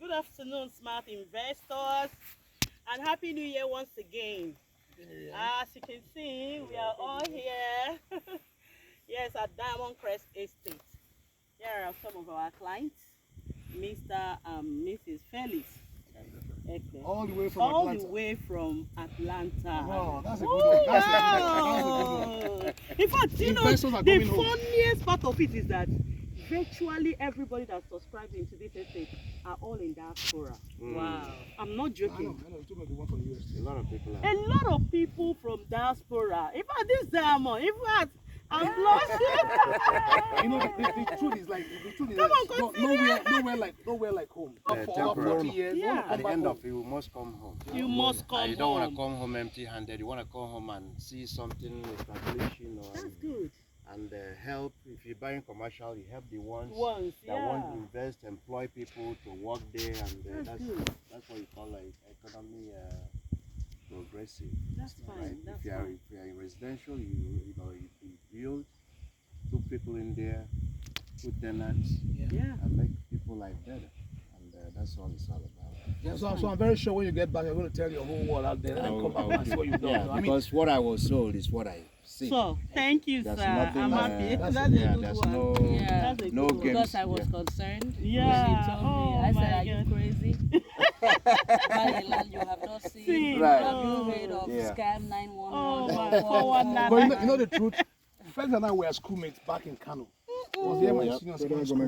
Good afternoon, smart investors, and Happy New Year once again. As you can see, we are all here. Yes, at Diamond Crest Estate. Here are some of our clients, Mr. and Mrs. Felix. All the way from All Atlanta. the way from Atlanta. Wow, that's a good Oh, one. That's wow. a good one. In fact, you know, Investors are the coming home. funniest part of it is that virtually everybody that subscribes into this estate are all in diaspora. Wow. I'm not joking. I know. You told me the one from the US. A lot of people are. A lot of people from diaspora. In fact, this diamond, in fact, I'm blushing. You know, the truth is like, Come on, nowhere like home. Yeah, For over temporary. 40 years, Yeah. you wanna At come the back end home. of it, you must come home. You must come And you don't want home. to come home empty-handed. You want to come home and see something establishing or That's good. and help. If you're buying commercial, you help the ones Once, that yeah. want to invest, employ people to work there, and That's good. that's what you call like economy progressive. That's fine. Right? That's If you are fine. in residential, you build, put people in there, put tenants, Yeah. and make people life better, and that's all it's all about. Yeah, so I'm very sure when you get back, you're going to tell your whole world out there and come back and see what you've done. Yeah, I mean, because what I was told is what I see. So, thank you, There's sir. nothing, I'm happy. that's- That's a yeah, good there's one. no Yeah. That's a no good one. games. Because I was Yeah. concerned. Yeah. She told me, Oh I said, my are you God. crazy? Buy a land you have not seen. See, Right. Have you heard of Yeah. scam 911? Oh my but 419. you know the truth? Felix and I were schoolmates back in Kano. Was here my senior secondary school.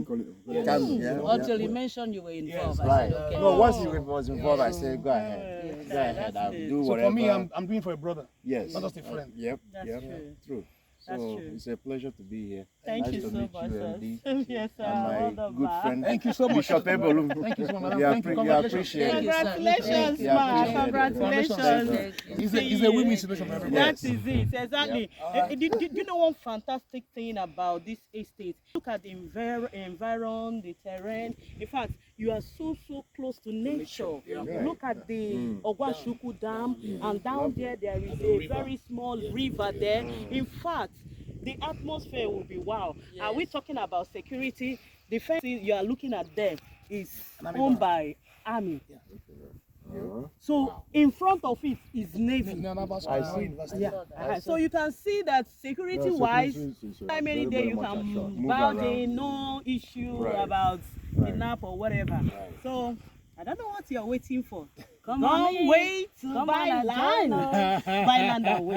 Until you mentioned you were involved. Yes, I Right. said, okay. No, once he was involved, I said, go ahead. Yes. Go ahead. That's I'll it. do So whatever. for me, I'm doing for a brother. Yes. Not just a friend. Yep. That's Yep. true. True. That's So true. it's a pleasure to be here. Thank Nice you to so meet much, you, sir. MD. Yes, sir. And All my the good best. friend, Thank you so much. Bishop Ebolu. Thank you so much. We Thank you. Congratulations. appreciate Thank it. you, sir. Congratulations, Yeah, ma. appreciate it. Congratulations. Thank you. It's a win-win situation for everybody. That is it, exactly. Do you know one fantastic thing about this estate? Look at the environment, the terrain. In fact, you are so close to nature. Look at the Ogwashuku Dam, and down there is a very small river there. In fact, the atmosphere will be wow. Are we talking about security? The fence you are looking at there is owned by Army. So in front of it is Navy. I see. Yeah. So you can see that security wise, time any day you can bow in, no issue about kidnap or whatever. So I don't know what you're waiting for. Come Don't on in. wait to Come buy on and land. join us. Buy land and wait.